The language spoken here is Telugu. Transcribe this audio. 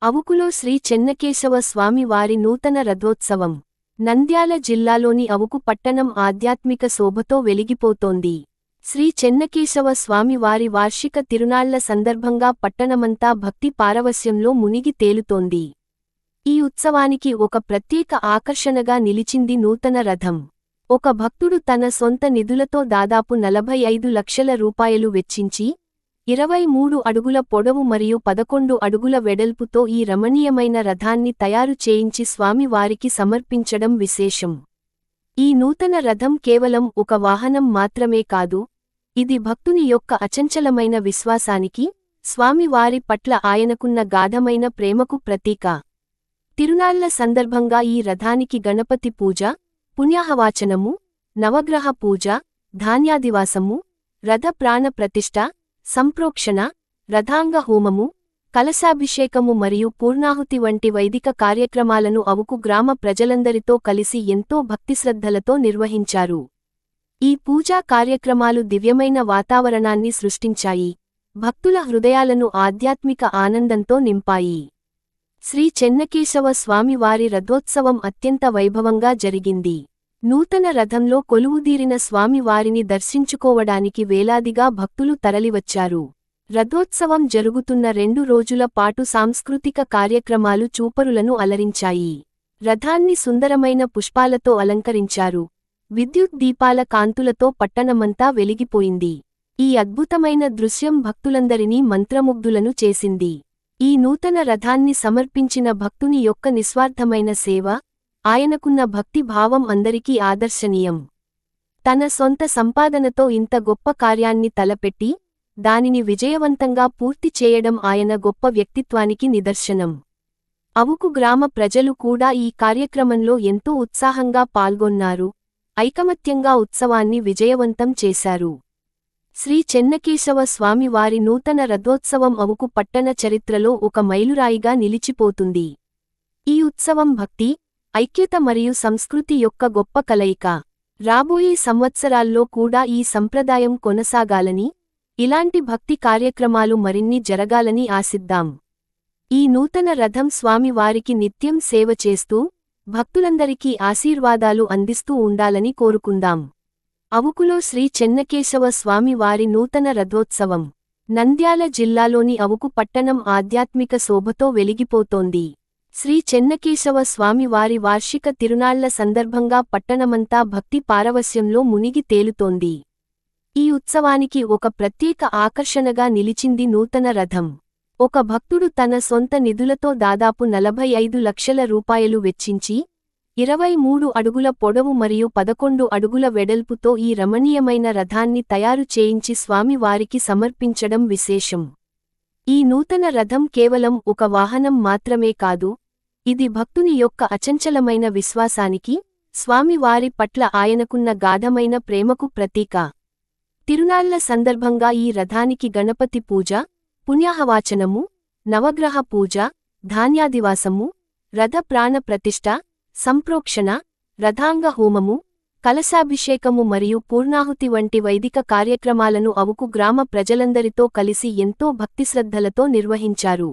అవుకులో శ్రీ చెన్నకేశవ స్వామి వారి నూతన రథోత్సవం నంద్యాల జిల్లాలోని అవుకు పట్టణం ఆధ్యాత్మిక శోభతో వెలిగిపోతోంది. శ్రీ చెన్నకేశవ స్వామి వారి వార్షిక తిరునాళ్ల సందర్భంగా పట్టణమంతా భక్తి పారవస్యంలో మునిగి తేలుతోంది. ఈ ఉత్సవానికి ఒక ప్రత్యేక ఆకర్షణగా నిలిచింది నూతన రథం. ఒక భక్తుడు తన సొంత నిధులతో దాదాపు 45 లక్షల రూపాయలు వెచ్చించి 23 అడుగుల పొడవు మరియు 11 అడుగుల వెడల్పుతో ఈ రమణీయమైన రథాన్ని తయారు చేయించి స్వామి వారికి సమర్పించడం విశేషం. ఈ నూతన రథం కేవలం ఒక వాహనం మాత్రమే కాదు, ఇది భక్తుని యొక్క అచంచలమైన విశ్వాసానికి, స్వామి వారి పట్ల ఆయనకున్న గాఢమైన ప్రేమకు ప్రతీక. తిరునాళ్ల సందర్భంగా ఈ రథానికి గణపతి పూజ, పుణ్యాహవాచనము, నవగ్రహ పూజ, ధాన్యాదివాసము, రథ ప్రాణ ప్రతిష్ఠ, సంప్రోక్షణ, రథాంగ హోమము, కలశాభిషేకము మరియు పూర్ణాహుతి వంటి వైదిక కార్యక్రమాలను అవుకు గ్రామ ప్రజలందరితో కలిసి ఎంతో భక్తిశ్రద్ధలతో నిర్వహించారు. ఈ పూజా కార్యక్రమాలు దివ్యమైన వాతావరణాన్ని సృష్టించాయి, భక్తుల హృదయాలను ఆధ్యాత్మిక ఆనందంతో నింపాయి. శ్రీ చెన్నకేశవ స్వామి వారి రథోత్సవం అత్యంత వైభవంగా జరిగింది. నూతన రథంలో కొలువుదీరిన స్వామి వారిని దర్శించుకోవడానికి వేలాదిగా భక్తులు తరలివచ్చారు. రథోత్సవం జరుగుతున్న 2 రోజుల పాటు సాంస్కృతిక కార్యక్రమాలు చూపరులను అలరించాయి. రథాన్ని సుందరమైన పుష్పాలతో అలంకరించారు. విద్యుత్ దీపాల కాంతులతో పట్టణమంతా వెలిగిపోయింది. ఈ అద్భుతమైన దృశ్యం భక్తులందరినీ మంత్రముగ్ధులను చేసింది. ఈ నూతన రథాన్ని సమర్పించిన భక్తుని యొక్క నిస్వార్థమైన సేవ, ఆయనకున్న భక్తి భావం అందరికీ ఆదర్శనీయం. తన సొంత సంపాదనతో ఇంత గొప్ప కార్యాన్ని తలపెట్టి, దానిని విజయవంతంగా పూర్తి చేయడం ఆయన గొప్ప వ్యక్తిత్వానికి నిదర్శనం. అవుకు గ్రామ ప్రజలు కూడా ఈ కార్యక్రమంలో ఎంతో ఉత్సాహంగా పాల్గొన్నారు, ఐకమత్యంగా ఉత్సవాన్ని విజయవంతం చేశారు. శ్రీ చెన్నకేశవ స్వామి వారి నూతన రథోత్సవం అవుకు పట్టణ చరిత్రలో ఒక మైలురాయిగా నిలిచిపోతుంది. ఈ ఉత్సవం భక్తి, ఐక్యత మరియు సంస్కృతి యొక్క గొప్ప కలయిక. రాబోయే సంవత్సరాల్లో కూడా ఈ సంప్రదాయం కొనసాగాలని, ఇలాంటి భక్తి కార్యక్రమాలు మరిన్ని జరగాలని ఆశిద్దాం. ఈ నూతన రథం స్వామి వారికి నిత్యం సేవ చేస్తూ, భక్తులందరికీ ఆశీర్వాదాలు అందిస్తూ ఉండాలని కోరుకుందాం. అవుకులో శ్రీ చెన్నకేశవ స్వామి వారి నూతన రథోత్సవం నంద్యాల జిల్లాలోని అవుకు పట్టణం ఆధ్యాత్మిక శోభతో వెలిగిపోతోంది. శ్రీ చెన్నకేశవ స్వామి వారి వార్షిక తిరునాళ్ల సందర్భంగా పట్టణమంతా భక్తి పారవస్యంలో మునిగి తేలుతోంది. ఈ ఉత్సవానికి ఒక ప్రత్యేక ఆకర్షణగా నిలిచింది నూతన రథం. ఒక భక్తుడు తన సొంత నిధులతో దాదాపు 45 లక్షల రూపాయలు వెచ్చించి 23 అడుగుల పొడవు మరియు 11 అడుగుల వెడల్పుతో ఈ రమణీయమైన రథాన్ని తయారు చేయించి స్వామి వారికి సమర్పించడం విశేషం. ఈ నూతన రథం కేవలం ఒక వాహనం మాత్రమే కాదు, ఇది భక్తుని యొక్క అచంచలమైన విశ్వాసానికి, స్వామి వారి పట్ల ఆయనకున్న గాఢమైన ప్రేమకు ప్రతీక. తిరునాళ్ల సందర్భంగా ఈ రథానికి గణపతి పూజ, పుణ్యాహవాచనము, నవగ్రహ పూజ, ధాన్యాదివాసము, రథ ప్రాణ ప్రతిష్ఠ, సంప్రోక్షణ, రథాంగ హోమము, కలశాభిషేకము మరియు పూర్ణాహుతి వంటి వైదిక కార్యక్రమాలను అవుకు గ్రామ ప్రజలందరితో కలిసి ఎంతో భక్తిశ్రద్ధలతో నిర్వహించారు.